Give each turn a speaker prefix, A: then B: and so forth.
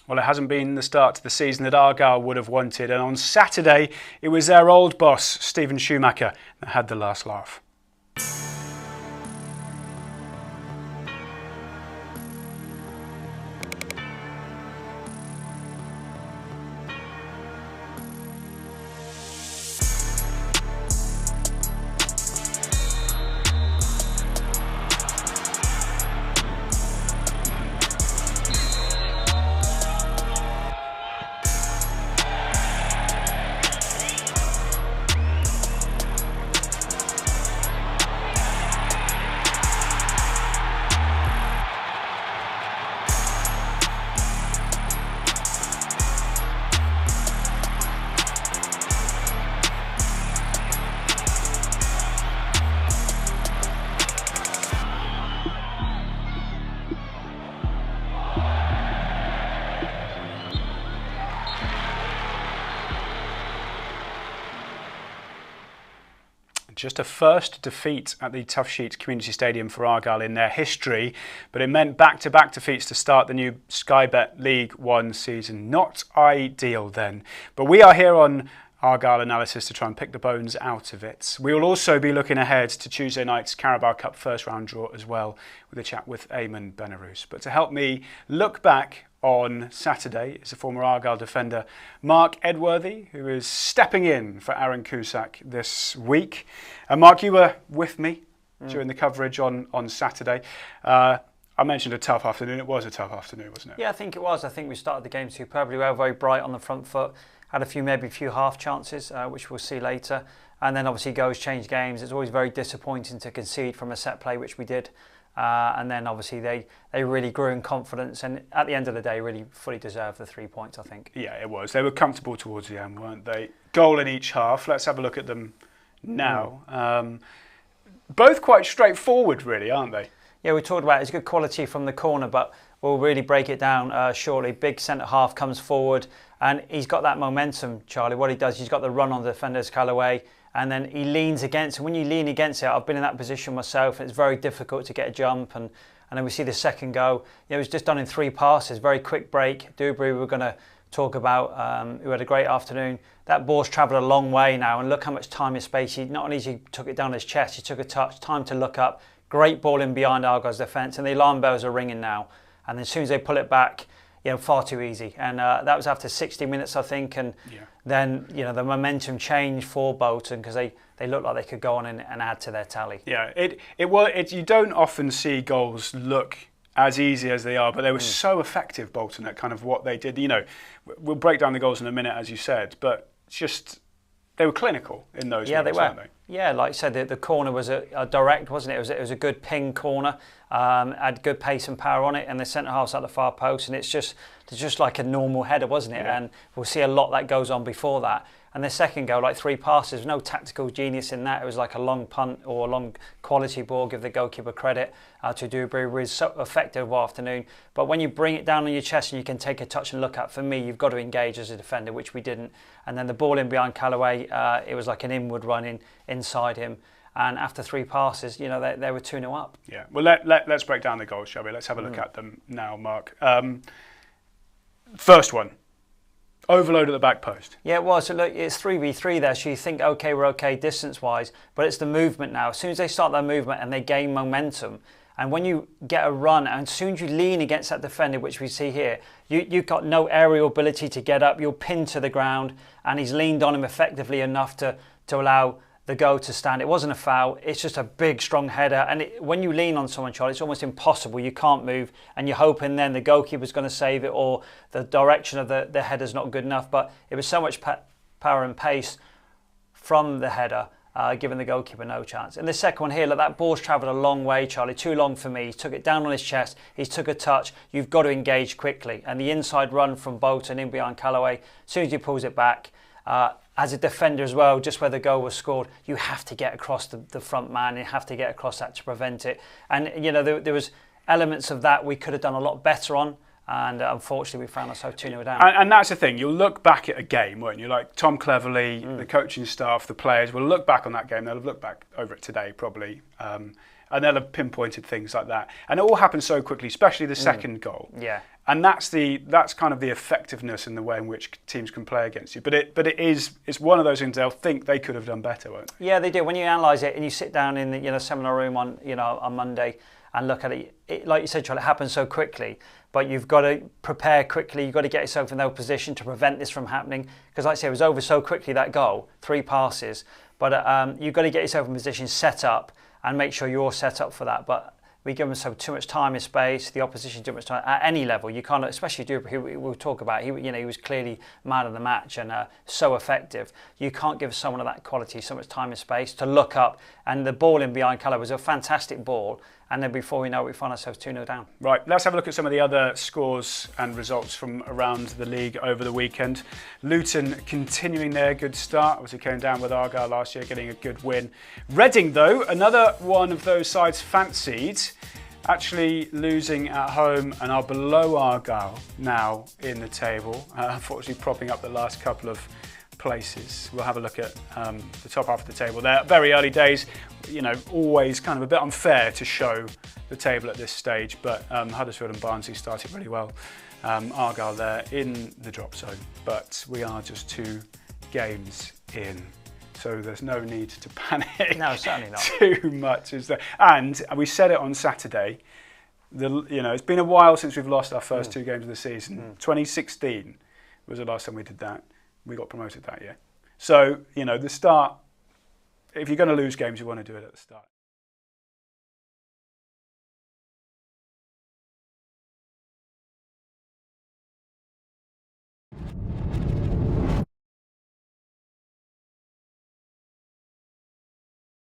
A: Well, it hasn't been the start to the season that Argyle would have wanted, and on Saturday it was their old boss, Stephen Schumacher, that had the last laugh. Just a first defeat at the Tough Sheet Community Stadium for Argyle in their history, but it meant back-to-back defeats to start the new Sky Bet League One season. Not ideal then, but we are here on Argyle Analysis to try and pick the bones out of it. We will also be looking ahead to Tuesday night's Carabao Cup first round draw as well, with a chat with Eamon Benarous. But to help me look back on Saturday is a former Argyle defender, Mark Edworthy, who is stepping in for Aaron Cusack this week. And Mark, you were with me during the coverage on Saturday. I mentioned a tough afternoon. It was a tough afternoon, wasn't it?
B: Yeah, I think it was. I think we started the game superbly well, very bright on the front foot. Had maybe a few half chances, which we'll see later. And then obviously goals change games. It's always very disappointing to concede from a set play, which we did. And then obviously they really grew in confidence, and at the end of the day really fully deserved the 3 points, I think.
A: Yeah, it was. They were comfortable towards the end, weren't they? Goal in each half. Let's have a look at them now. Both quite straightforward really, aren't they?
B: Yeah, we talked about it's good quality from the corner, but we'll really break it down shortly. Big centre half comes forward and he's got that momentum, Charlie. What he does, he's got the run on the defender's Callaway, and then he leans against it. When you lean against it, I've been in that position myself, and it's very difficult to get a jump. And then we see the second goal. It was just done in 3 passes, very quick break. Dewberry, we're going to talk about, who had a great afternoon. That ball's travelled a long way now, and look how much time and space. He not only he took it down his chest, he took a touch, time to look up. Great ball in behind Argyle's defence, and the alarm bells are ringing now. And as soon as they pull it back, far too easy. And that was after 60 minutes, I think. And then, the momentum changed for Bolton because they looked like they could go on and add to their tally.
A: Yeah, you don't often see goals look as easy as they are, but they were so effective, Bolton, at kind of what they did. We'll break down the goals in a minute, as you said, but just they were clinical in those moments, weren't they?
B: Yeah, like I said, the corner was a direct, wasn't it? It was a good ping corner, had good pace and power on it, and the centre half's at the far post, and it's just like a normal header, wasn't it? Yeah. And we'll see a lot that goes on before that. And the second goal, like 3 passes, no tactical genius in that. It was like a long punt or a long quality ball. Give the goalkeeper credit to Dewberry. It was so effective all afternoon. But when you bring it down on your chest and you can take a touch and look at, for me, you've got to engage as a defender, which we didn't. And then the ball in behind Callaway, it was like an inward run inside him. And after 3 passes, they were 2-0 up.
A: Yeah. Well, let's break down the goals, shall we? Let's have a look at them now, Mark. First one. Overload at the back post.
B: Yeah, it was. So look, it's 3v3 there, so you think, okay, we're okay distance-wise, but it's the movement now. As soon as they start their movement and they gain momentum, and when you get a run, and as soon as you lean against that defender, which we see here, you've got no aerial ability to get up. You're pinned to the ground, and he's leaned on him effectively enough to allow the goal to stand. It wasn't a foul. It's just a big, strong header. And when you lean on someone, Charlie, it's almost impossible. You can't move, and you're hoping then the goalkeeper's going to save it, or the direction of the header's not good enough. But it was so much power and pace from the header, giving the goalkeeper no chance. And the second one here, look, that ball's travelled a long way, Charlie. Too long for me. He took it down on his chest. He took a touch. You've got to engage quickly. And the inside run from Bolton in behind Callaway, as soon as he pulls it back, as a defender as well, just where the goal was scored, you have to get across the front man. You have to get across that to prevent it. And, there was elements of that we could have done a lot better on. And unfortunately, we found ourselves 2-0 down.
A: And that's the thing. You'll look back at a game, won't you? Like Tom Cleverley, the coaching staff, the players will look back on that game. They'll have looked back over it today, probably. And they'll have pinpointed things like that. And it all happened so quickly, especially the second goal.
B: Yeah.
A: And that's kind of the effectiveness in the way in which teams can play against you. But it's one of those things they'll think they could have done better, won't they?
B: Yeah, they do. When you analyse it and you sit down in the seminar room on Monday and look at it, like you said, Charlie, it happens so quickly. But you've got to prepare quickly. You've got to get yourself in that position to prevent this from happening. Because like I say, it was over so quickly, that goal, 3 passes. But you've got to get yourself in position, set up, and make sure you're set up for that. But we give them too much time and space. The opposition too much time at any level. You can't, especially Dubra, who we'll talk about. He was clearly man of the match and so effective. You can't give someone of that quality so much time and space to look up. And the ball in behind colour was a fantastic ball. And then before we know it, we find ourselves 2-0 down.
A: Right, let's have a look at some of the other scores and results from around the league over the weekend. Luton continuing their good start. Obviously came down with Argyle last year, getting a good win. Reading, though, another one of those sides fancied, actually losing at home and are below Argyle now in the table. Unfortunately, propping up the last couple of places. We'll have a look at the top half of the table there. Very early days, always kind of a bit unfair to show the table at this stage, but Huddersfield and Barnsley started really well. Argyle there in the drop zone, but we are just 2 games in, so there's no need to panic.
B: No, certainly not.
A: Too much, is there? And we said it on Saturday. It's been a while since we've lost our first 2 games of the season. 2016 was the last time we did that. We got promoted that year. So, the start, if you're going to lose games, you want to do it at the start.